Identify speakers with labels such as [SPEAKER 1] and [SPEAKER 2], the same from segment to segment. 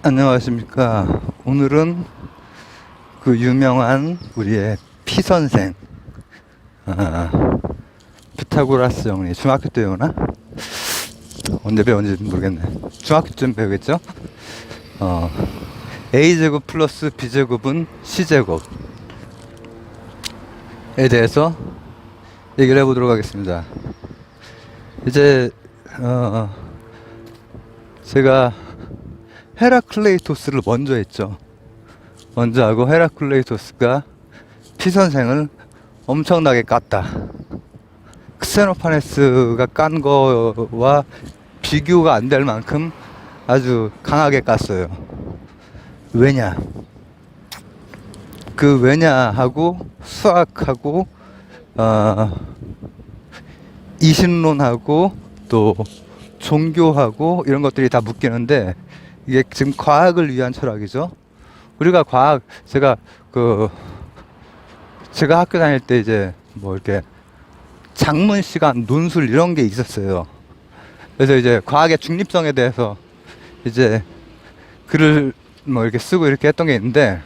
[SPEAKER 1] 안녕하십니까. 오늘은 그 유명한 우리의 피 선생, 아, 피타고라스 정리, 중학교 때 배우나? 언제 배웠는지 모르겠네. 중학교 쯤 배우겠죠? 어, A제곱 플러스 B제곱은 C제곱에 대해서 얘기를 해보도록 하겠습니다. 이제, 제가 헤라클레이토스를 먼저 했죠. 먼저 하고 헤라클레이토스가 피선생을 엄청나게 깠다. 크세노파네스가 깐 거와 비교가 안 될 만큼 아주 강하게 깠어요. 왜냐? 그 왜냐하고 수학하고 이신론하고 또 종교하고 이런 것들이 다 묶이는데, 이게 지금 과학을 위한 철학이죠. 우리가 과학, 제가 학교 다닐 때 이제 뭐 이렇게 작문 시간, 논술 이런 게 있었어요. 그래서 이제 과학의 중립성에 대해서 이제 글을 뭐 이렇게 쓰고 이렇게 했던 게 있는데,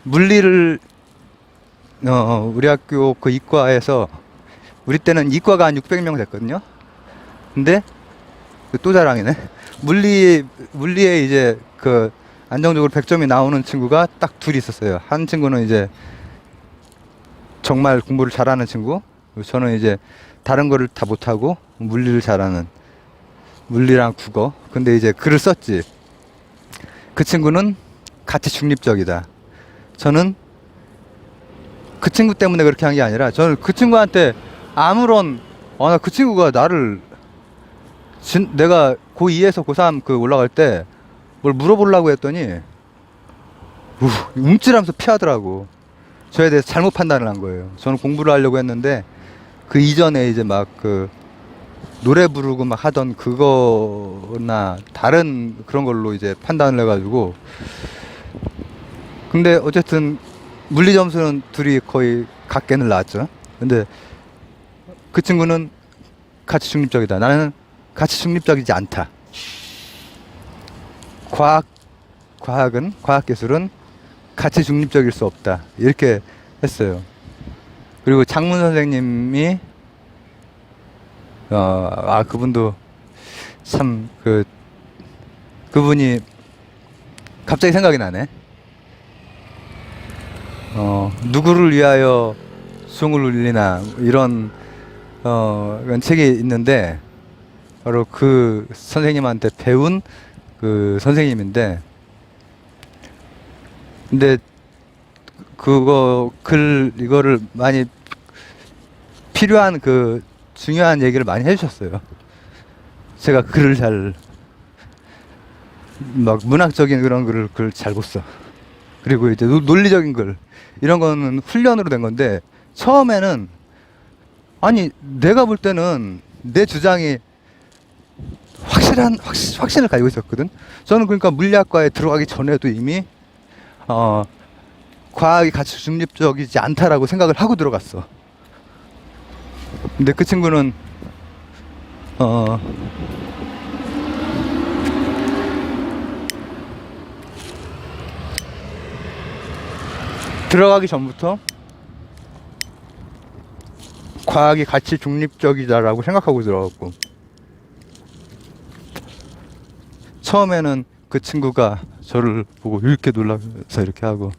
[SPEAKER 1] 물리를, 우리 학교 그 이과에서, 우리 때는 이과가 한 600명 됐거든요. 근데 또 자랑이네. 물리에 이제 그 안정적으로 100점이 나오는 친구가 딱 둘이 있었어요. 한 친구는 이제 정말 공부를 잘하는 친구, 저는 이제 다른 거를 다 못하고 물리를 잘하는, 물리랑 국어. 근데 이제 글을 썼지. 그 친구는 가치 중립적이다. 저는 그 친구 때문에 그렇게 한 게 아니라, 저는 그 친구한테 아무런, 나 그 친구가 나를, 내가 고2에서 고3 그 올라갈 때 뭘 물어보려고 했더니 움찔하면서 피하더라고. 저에 대해서 잘못 판단을 한 거예요. 저는 공부를 하려고 했는데, 그 이전에 이제 막 그 노래 부르고 막 하던 그거나 다른 그런 걸로 이제 판단을 해가지고. 근데 어쨌든 물리 점수는 둘이 거의 같게는 나왔죠. 근데 그 친구는 가치 중립적이다. 나는 가치 중립적이지 않다. 과학기술은 가치 중립적일 수 없다. 이렇게 했어요. 그리고 장문 선생님이, 그분도 참, 그분이 갑자기 생각이 나네. 누구를 위하여 수종을 울리나, 이런 책이 있는데, 바로 그 선생님한테 배운 그 선생님인데, 근데 이거를 많이 필요한 그 중요한 얘기를 많이 해주셨어요. 제가 글을 막 문학적인 그런 글을 잘 못 써. 그리고 이제 논리적인 글, 이런 거는 훈련으로 된 건데, 처음에는, 아니, 내가 볼 때는 내 주장이 확신을 가지고 있었거든. 저는 그러니까 물리학과에 들어가기 전에도 이미 과학이 가치 중립적이지 않다라고 생각을 하고 들어갔어. 근데 그 친구는 들어가기 전부터 과학이 가치 중립적이다라고 생각하고 들어갔고, 처음에는 그 친구가 저를 보고 이렇게 놀라서 이렇게 하고,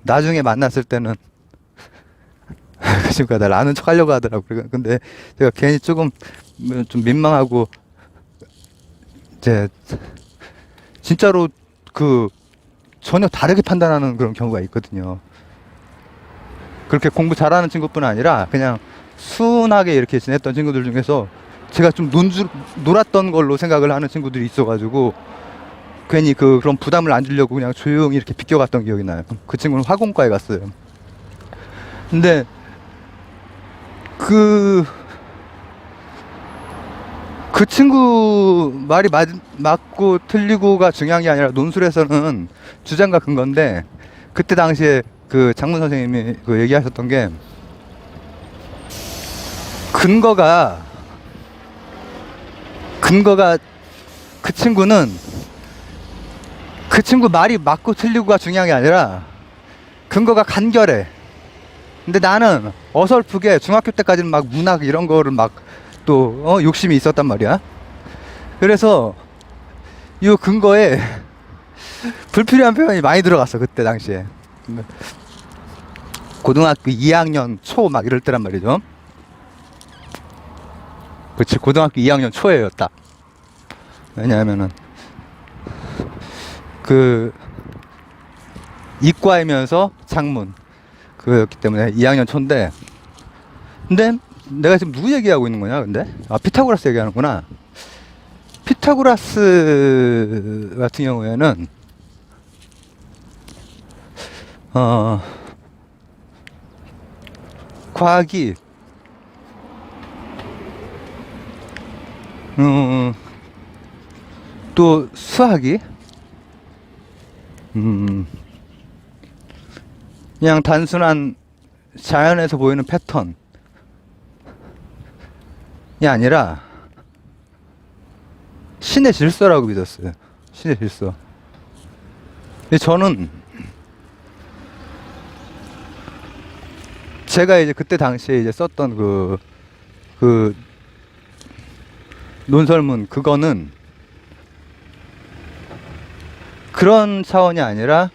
[SPEAKER 1] 나중에 만났을 때는 그 친구가 날 아는 척 하려고 하더라고요. 근데 제가 괜히 조금 좀 민망하고, 이제 진짜로 전혀 다르게 판단하는 그런 경우가 있거든요. 그렇게 공부 잘하는 친구뿐 아니라 그냥 순하게 이렇게 지냈던 친구들 중에서 제가 좀 놀았던 걸로 생각을 하는 친구들이 있어가지고, 괜히 그런 부담을 안 주려고 그냥 조용히 이렇게 비껴갔던 기억이 나요. 그 친구는 화공과에 갔어요. 근데 그 친구 말이 맞고 틀리고가 중요한 게 아니라, 논술에서는 주장과 근거인데, 그때 당시에 그 장문 선생님이 그 얘기하셨던 게, 근거가 그 친구는 그 친구 말이 맞고 틀리고가 중요한 게 아니라 근거가 간결해. 근데 나는 어설프게 중학교 때까지는 막 문학 이런 거를 막 또 욕심이 있었단 말이야. 그래서 이 근거에 불필요한 표현이 많이 들어갔어 그때 당시에. 고등학교 2학년 초 막 이럴 때란 말이죠. 그치, 고등학교 2학년 초예요 딱. 왜냐하면은 그 이과이면서 작문 그였기 때문에 2학년 초인데, 근데 내가 지금 누구 얘기하고 있는 거냐 근데? 아, 피타고라스 얘기하는구나. 피타고라스 같은 경우에는 과학이 또 수학이 그냥 단순한 자연에서 보이는 패턴이 아니라 신의 질서라고 믿었어요. 신의 질서. 근데 저는 제가 이제 그때 당시에 이제 썼던 그 논설문 그거는 그런 차원이 아니라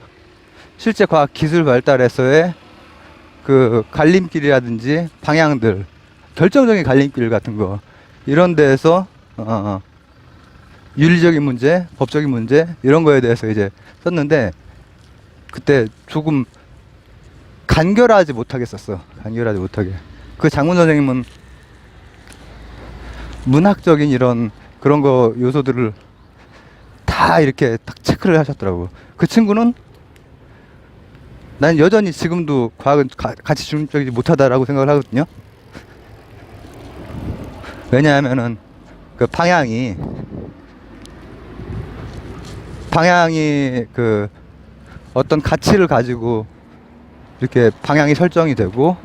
[SPEAKER 1] 실제 과학 기술 발달에서의 그 갈림길이라든지 방향들, 결정적인 갈림길 같은 거, 이런 데에서 윤리적인 문제, 법적인 문제 이런 거에 대해서 이제 썼는데 그때 조금 간결하지 못하게 썼어. 간결하지 못하게. 그 장문 선생님은 문학적인 이런 그런 거 요소들을 다 이렇게 딱 체크를 하셨더라고. 그 친구는 난 여전히 지금도 과학은 가치 중립적이지 못하다라고 생각을 하거든요. 왜냐하면은 그 방향이 그 어떤 가치를 가지고 이렇게 방향이 설정이 되고,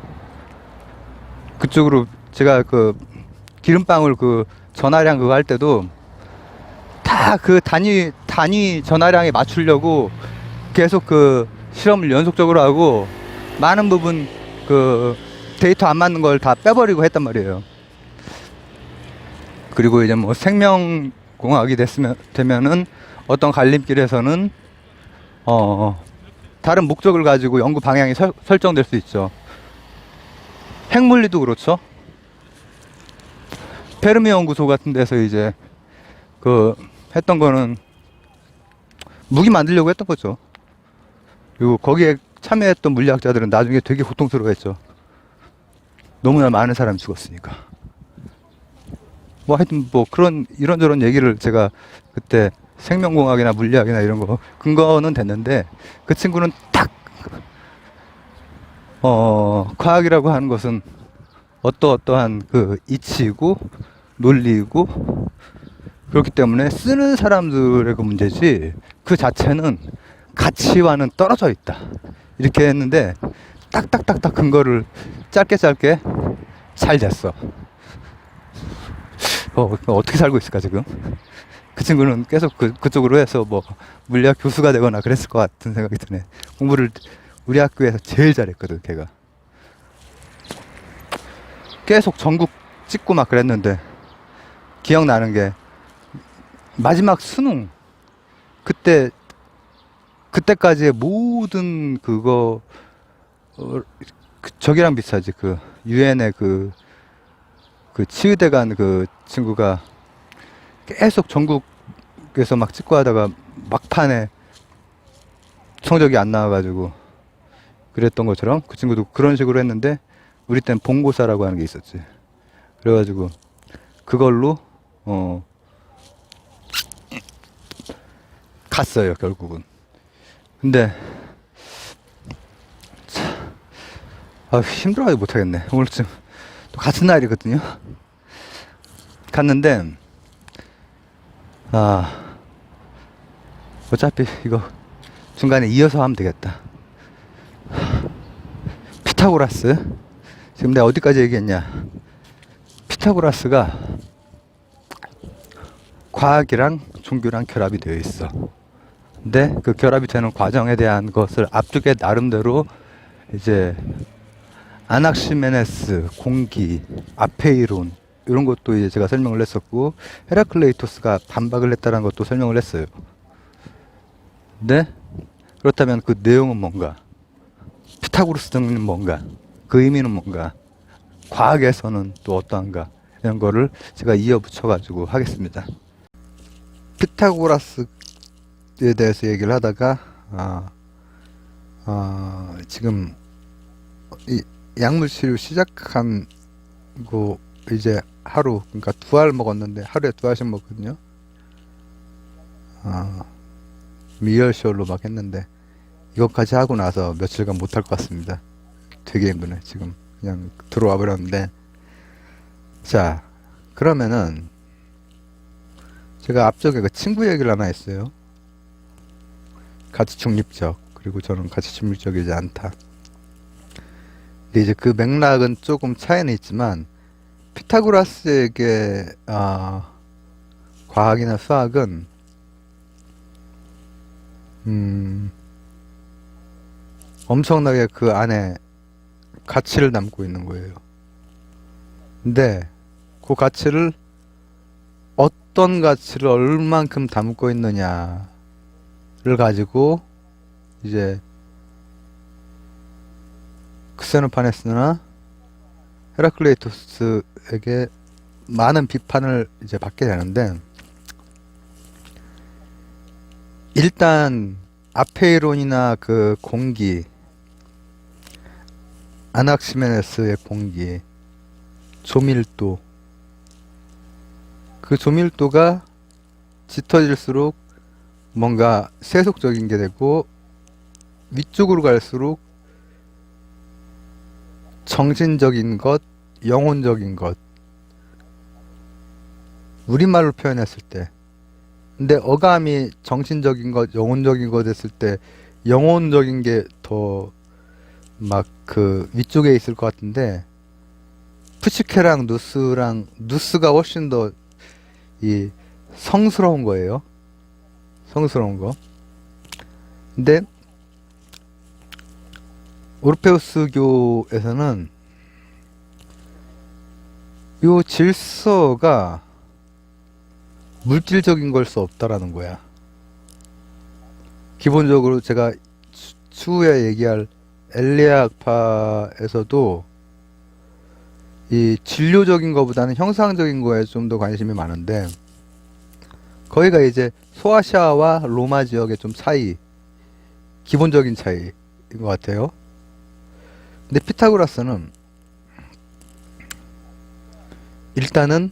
[SPEAKER 1] 그쪽으로 제가 그 기름방울 그 전하량 그거 할 때도 다 그 단위 전하량에 맞추려고 계속 그 실험을 연속적으로 하고 많은 부분 그 데이터 안 맞는 걸 다 빼버리고 했단 말이에요. 그리고 이제 뭐 생명공학이 되면은 어떤 갈림길에서는 다른 목적을 가지고 연구 방향이 설정될 수 있죠. 핵물리도 그렇죠. 페르미 연구소 같은 데서 이제 그 했던 거는 무기 만들려고 했던 거죠. 그리고 거기에 참여했던 물리학자들은 나중에 되게 고통스러워했죠. 너무나 많은 사람이 죽었으니까. 뭐 하여튼 뭐 그런 이런저런 얘기를 제가 그때 생명공학이나 물리학이나 이런 거 근거는 됐는데, 그 친구는 딱 과학이라고 하는 것은 어떠한 그 이치이고 논리이고 그렇기 때문에 쓰는 사람들의 그 문제지 그 자체는 가치와는 떨어져 있다 이렇게 했는데, 딱딱딱딱 근거를 짧게 잘 됐어. 어떻게 살고 있을까 지금? 그 친구는 계속 그쪽으로 해서 뭐 물리학 교수가 되거나 그랬을 것 같은 생각이 드네. 공부를 우리 학교에서 제일 잘했거든 걔가. 계속 전국 찍고 막 그랬는데, 기억나는 게 마지막 수능 그때까지의 모든 그거 저기랑 비슷하지. 그 유엔의 그 치의대 간 그 친구가 계속 전국에서 막 찍고 하다가 막판에 성적이 안 나와가지고 그랬던 것처럼 그 친구도 그런 식으로 했는데, 우리 땐 본고사라고 하는 게 있었지. 그래가지고 그걸로 갔어요 결국은. 근데 힘들어가지고 못하겠네. 오늘쯤 또 같은 날이거든요. 갔는데 어차피 이거 중간에 이어서 하면 되겠다. 피타고라스, 지금 내가 어디까지 얘기했냐. 피타고라스가 과학이랑 종교랑 결합이 되어 있어. 근데 그 결합이 되는 과정에 대한 것을 앞쪽에 나름대로 이제 아낙시메네스, 공기, 아페이론 이런 것도 이제 제가 설명을 했었고 헤라클레이토스가 반박을 했다는 것도 설명을 했어요. 근데 그렇다면 그 내용은 뭔가? 피타고라스 정리는 뭔가? 그 의미는 뭔가? 과학에서는 또 어떠한가? 이런 거를 제가 이어 붙여가지고 하겠습니다. 피타고라스에 대해서 얘기를 하다가 지금 이 약물 치료 시작한 거 이제 하루, 그러니까 2알 먹었는데 하루에 2알씩 먹거든요. 리얼쇼로 막 했는데 이것까지 하고 나서 며칠간 못할 것 같습니다. 되게 힘드네. 지금 그냥 들어와 버렸는데, 자 그러면은 제가 앞쪽에 그 친구 얘기를 하나 했어요. 가치 중립적, 그리고 저는 가치 중립적이지 않다. 근데 이제 그 맥락은 조금 차이는 있지만 피타고라스에게 과학이나 수학은 엄청나게 그 안에 가치를 담고 있는 거예요. 근데 그 가치를 어떤 가치를 얼만큼 담고 있느냐를 가지고 이제 크세노파네스나 헤라클레이토스에게 많은 비판을 이제 받게 되는데, 일단 아페이론이나 그 공기, 아낙시메네스의 공기, 조밀도, 그 조밀도가 짙어질수록 뭔가 세속적인 게 되고 위쪽으로 갈수록 정신적인 것, 영혼적인 것, 우리말로 표현했을 때. 근데 어감이 정신적인 것, 영혼적인 것 했을 때 영혼적인 게 더 막 그 위쪽에 있을 것 같은데, 푸시케랑 누스가 훨씬 더 이 성스러운 거예요. 성스러운 거. 근데 오르페우스교에서는 요 질서가 물질적인 걸 수 없다라는 거야. 기본적으로 제가 추후에 얘기할 엘리아파에서도 이 진료적인 것보다는 형상적인 거에 좀 더 관심이 많은데, 거기가 이제 소아시아와 로마 지역의 좀 차이, 기본적인 차이인 것 같아요. 근데 피타고라스는 일단은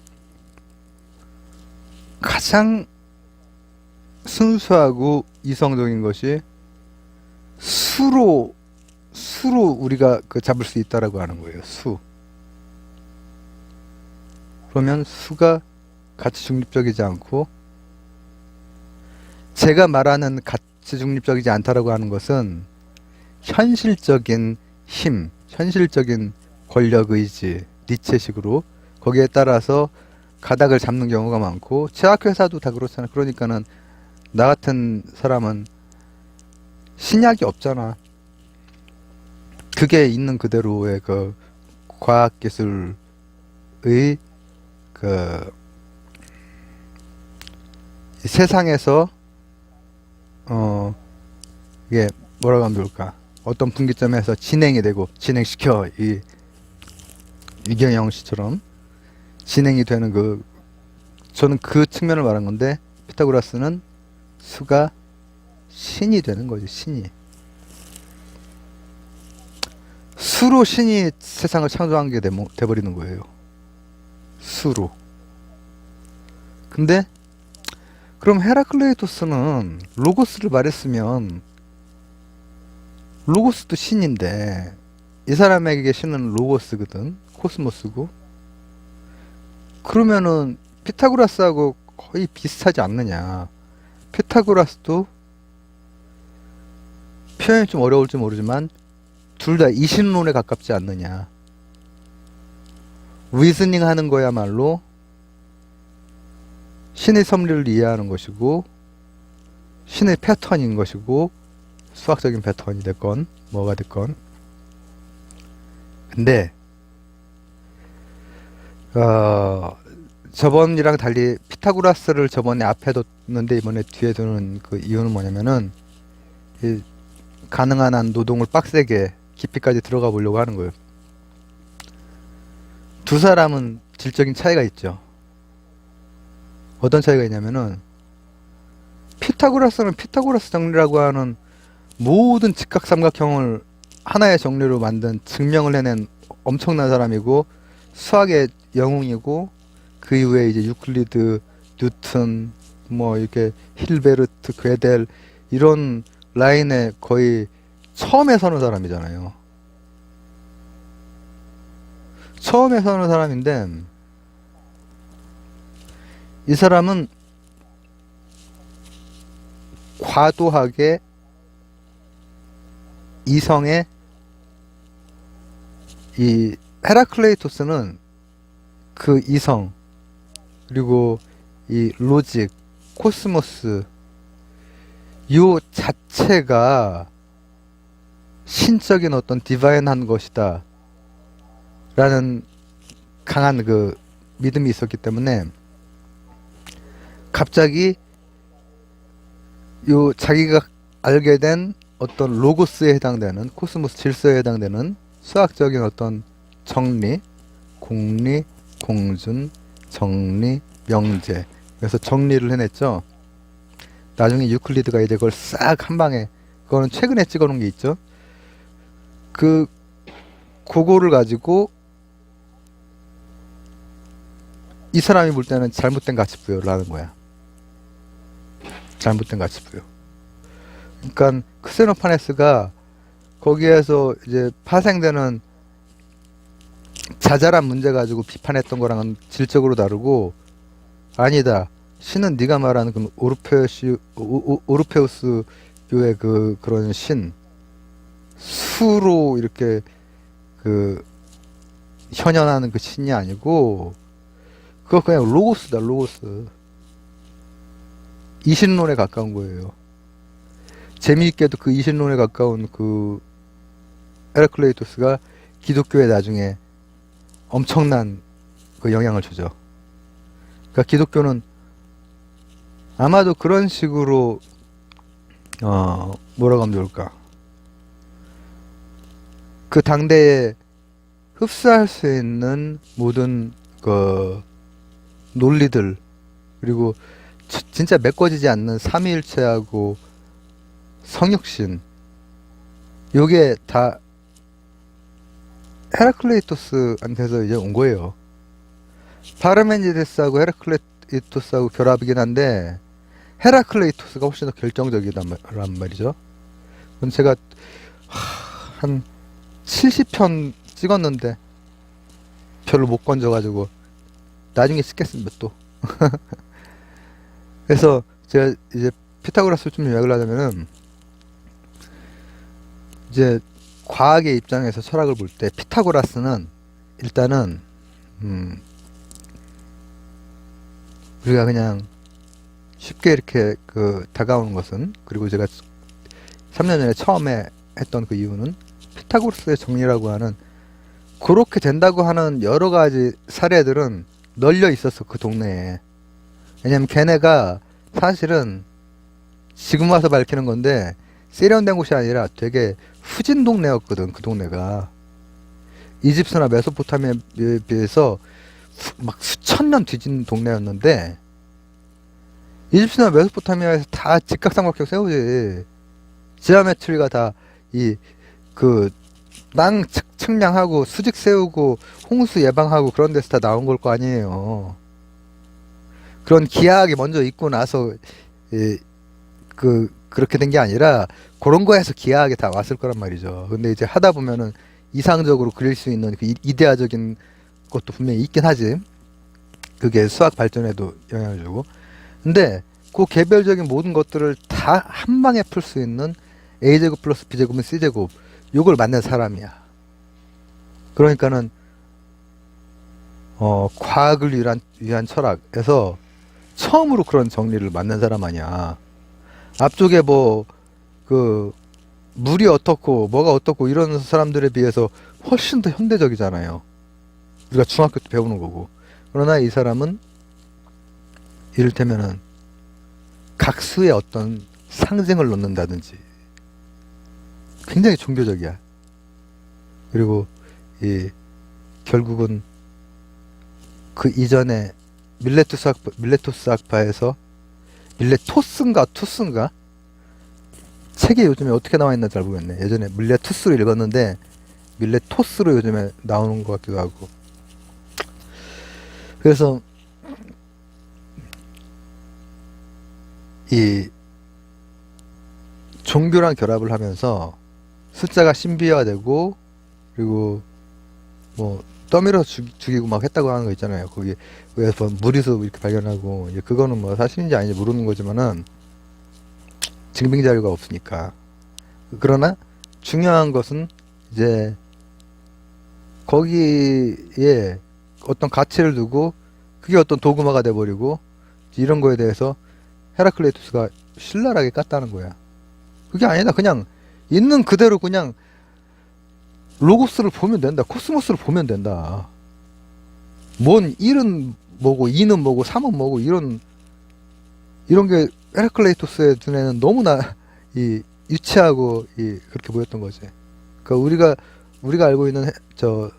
[SPEAKER 1] 가장 순수하고 이성적인 것이 수로 우리가 그 잡을 수 있다라고 하는 거예요. 수. 그러면 수가 가치 중립적이지 않고, 제가 말하는 가치 중립적이지 않다라고 하는 것은 현실적인 힘, 현실적인 권력 의지, 니체식으로 거기에 따라서 가닥을 잡는 경우가 많고, 제약회사도 다 그렇잖아. 그러니까는 나 같은 사람은 신약이 없잖아. 그게 있는 그대로의 그 과학기술의 그 세상에서 이게 뭐라고 하면 좋을까? 어떤 분기점에서 진행이 되고, 진행시켜, 이경영 씨처럼 진행이 되는 그, 저는 그 측면을 말한 건데, 피타고라스는 수가 신이 되는 거지. 신이. 수로 신이 세상을 창조한 게 돼버리는 거예요. 수로. 근데 그럼 헤라클레이토스는 로고스를 말했으면, 로고스도 신인데 이 사람에게 신은 로고스거든, 코스모스고. 그러면은 피타고라스하고 거의 비슷하지 않느냐. 피타고라스도 표현이 좀 어려울지 모르지만 둘 다 이신론에 가깝지 않느냐. 리즈닝 하는 거야말로 신의 섭리를 이해하는 것이고 신의 패턴인 것이고 수학적인 패턴이 됐건 뭐가 됐건. 근데 저번이랑 달리 피타고라스를 저번에 앞에 뒀는데 이번에 뒤에 두는 그 이유는 뭐냐면은 이 가능한 한 노동을 빡세게 깊이까지 들어가 보려고 하는 거예요. 두 사람은 질적인 차이가 있죠. 어떤 차이가 있냐면은 피타고라스는 피타고라스 정리라고 하는 모든 직각삼각형을 하나의 정리로 만든 증명을 해낸 엄청난 사람이고 수학의 영웅이고 그 이후에 이제 유클리드, 뉴턴, 뭐 이렇게 힐베르트, 괴델 이런 라인에 거의 처음에 서는 사람이잖아요. 처음에 서는 사람인데 이 사람은 과도하게 이성의 이 헤라클레이토스는 그 이성 그리고 이 로직, 코스모스 요 자체가 신적인 어떤 디바인한 것이다 라는 강한 그 믿음이 있었기 때문에 갑자기 요 자기가 알게 된 어떤 로고스에 해당되는 코스모스 질서에 해당되는 수학적인 어떤 정리, 공리, 공준, 정리, 명제 그래서 정리를 해냈죠. 나중에 유클리드가 이제 그걸 싹 한 방에 그거는 최근에 찍어 놓은 게 있죠. 그거를 가지고 이 사람이 볼 때는 잘못된 가치부여를 하는 거야. 잘못된 가치부여. 그러니까 크세노파네스가 거기에서 이제 파생되는 자잘한 문제 가지고 비판했던 거랑은 질적으로 다르고 아니다. 신은 네가 말하는 그 오르페우스 요의 그런 신 수로 이렇게 그 현현하는 그 신이 아니고 그거 그냥 로고스다. 로고스. 이신론에 가까운 거예요. 재미있게도 그 이신론에 가까운 그 헤라클레이토스가 기독교에 나중에 엄청난 그 영향을 주죠. 그러니까 기독교는 아마도 그런 식으로 뭐라고 하면 좋을까? 그 당대에 흡수할 수 있는 모든 그 논리들 그리고 진짜 메꿔지지 않는 삼위일체하고 성육신 요게 다 헤라클레이토스한테서 이제 온 거예요. 파르메니데스하고 헤라클레이토스하고 결합이긴 한데 헤라클레이토스가 훨씬 더 결정적이란 말이죠. 그럼 제가 한 70편 찍었는데 별로 못 건져가지고 나중에 찍겠습니다 또. 그래서 제가 이제 피타고라스를 좀 요약을 하자면은 이제 과학의 입장에서 철학을 볼 때 피타고라스는 일단은 우리가 그냥 쉽게 이렇게 다가오는 것은 그리고 제가 3년 전에 처음에 했던 그 이유는 피타고라스의 정리라고 하는 그렇게 된다고 하는 여러 가지 사례들은 널려 있었어 그 동네에. 왜냐면 걔네가 사실은 지금 와서 밝히는 건데 세련된 곳이 아니라 되게 후진 동네였거든. 그 동네가 이집스나 메소포타미아에 비해서 막 수천 년 뒤진 동네였는데 이집스나 메소포타미아에서 다 직각삼각형 세우지. 지하메트리가 다 땅 측량하고 수직 세우고 홍수 예방하고 그런 데서 다 나온 걸 거 아니에요. 그런 기하학이 먼저 있고 나서 그렇게 된 게 아니라 그런 거에서 기하학이 다 왔을 거란 말이죠. 근데 이제 하다 보면은 이상적으로 그릴 수 있는 그 이데아적인 것도 분명히 있긴 하지. 그게 수학 발전에도 영향을 주고. 근데 그 개별적인 모든 것들을 다 한 방에 풀 수 있는 a제곱 플러스 b제곱은 c제곱 요걸 만든 사람이야. 그러니까는 과학을 위한 철학에서 처음으로 그런 정리를 만난 사람 아니야. 앞쪽에 뭐 그 물이 어떻고 뭐가 어떻고 이런 사람들에 비해서 훨씬 더 현대적이잖아요. 우리가 중학교 때 배우는 거고. 그러나 이 사람은 이를테면은 각수의 어떤 상징을 넣는다든지 굉장히 종교적이야. 그리고 이 결국은 그 이전에 밀레토스 학파에서 밀레토스인가 투스인가 책이 요즘에 어떻게 나와 있나 잘 모르겠네. 예전에 밀레투스로 읽었는데 밀레토스로 요즘에 나오는 것 같기도 하고. 그래서 이 종교랑 결합을 하면서 숫자가 신비화되고, 그리고 뭐 떠밀어 죽이고 막 했다고 하는 거 있잖아요. 거기에서 무리수 이렇게 발견하고, 이제 그거는 뭐 사실인지 아닌지 모르는 거지만은 증빙 자료가 없으니까. 그러나 중요한 것은 이제 거기에 어떤 가치를 두고 그게 어떤 도구마가 돼버리고, 이런 거에 대해서 헤라클레이토스가 신랄하게 깠다는 거야. 그게 아니다. 그냥 있는 그대로 그냥 로고스를 보면 된다. 코스모스를 보면 된다. 뭔 1은 뭐고 2는 뭐고 3은 뭐고 이런 게 헤라클레이토스의 눈에는 너무나 이 유치하고 그렇게 보였던 거지. 그러니까 우리가 알고 있는 저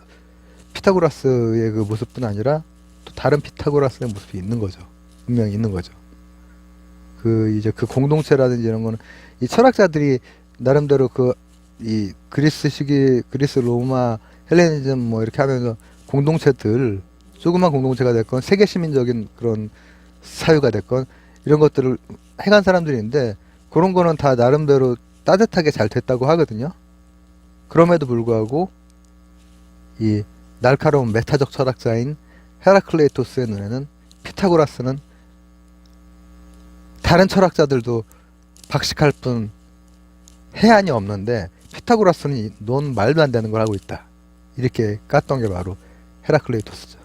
[SPEAKER 1] 피타고라스의 그 모습뿐 아니라 또 다른 피타고라스의 모습이 있는 거죠. 분명히 있는 거죠. 이제 그 공동체라든지 이런 거는 이 철학자들이 나름대로 이 그리스 시기, 그리스 로마 헬레니즘 뭐 이렇게 하면서 공동체들, 조그만 공동체가 됐건 세계 시민적인 그런 사유가 됐건 이런 것들을 해간 사람들인데, 그런 거는 다 나름대로 따뜻하게 잘 됐다고 하거든요. 그럼에도 불구하고 이 날카로운 메타적 철학자인 헤라클레이토스의 눈에는 피타고라스는 다른 철학자들도 박식할 뿐 해안이 없는데 피타고라스는 넌 말도 안 되는 걸 하고 있다. 이렇게 깠던 게 바로 헤라클레이토스죠.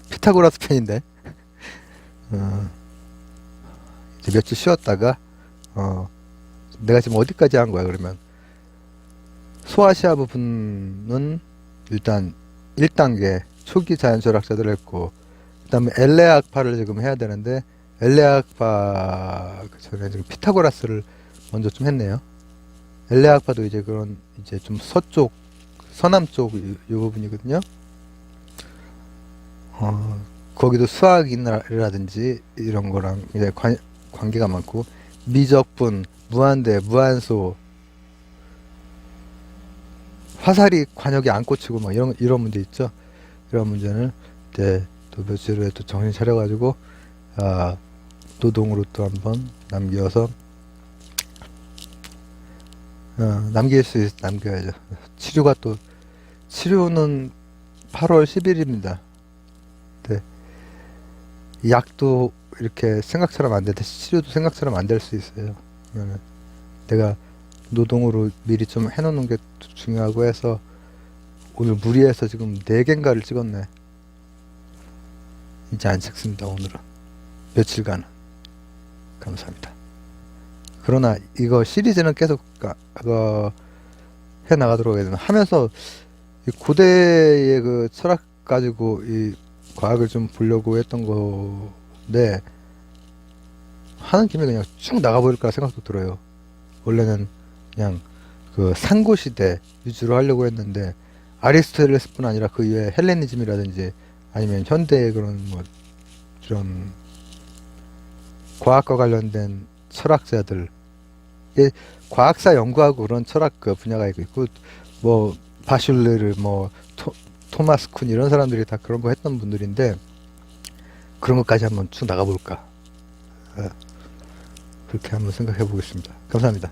[SPEAKER 1] 피타고라스 편인데 이제 며칠 쉬었다가 내가 지금 어디까지 한 거야 그러면, 소아시아 부분은 일단 1단계 초기 자연철학자들 했고, 그 다음에 엘레아학파를 지금 해야 되는데 엘레아학파 전에 지금 피타고라스를 먼저 좀 했네요. 엘레아학파도 이제 그런 이제 좀 서쪽 서남쪽 이 부분이거든요. 거기도 수학이라든지 이런 거랑 이제 관계가 많고, 미적분, 무한대, 무한소, 화살이 관역에 안 꽂히고 막 이런 문제 있죠. 이런 문제는 이제 또 며칠 후에 또 정신 차려가지고 노동으로 또 한번 남겨서 남길 수 있어 남겨야죠. 치료는 8월 10일입니다. 네. 약도 이렇게 생각처럼 안 되듯이 치료도 생각처럼 안 될 수 있어요. 그러면 내가 노동으로 미리 좀 해놓는 게 중요하고 해서 오늘 무리해서 지금 4개인가를 찍었네. 이제 안 찍습니다. 오늘은 며칠간은. 감사합니다. 그러나 이거 시리즈는 계속 해 나가도록 하면서 고대의 그 철학 가지고 이 과학을 좀 보려고 했던 건데, 하는 김에 그냥 쭉 나가버릴까 생각도 들어요. 원래는 그냥 그 상고시대 위주로 하려고 했는데, 아리스토텔레스뿐 아니라 그 이외에 헬레니즘이라든지 아니면 현대의 그런 뭐 이런 과학과 관련된 철학자들, 과학사 연구하고 그런 철학 그 분야가 있고, 뭐 바슐레르, 뭐 토마스 쿤 이런 사람들이 다 그런 거 했던 분들인데, 그런 것까지 한번 쭉 나가볼까, 그렇게 한번 생각해 보겠습니다. 감사합니다.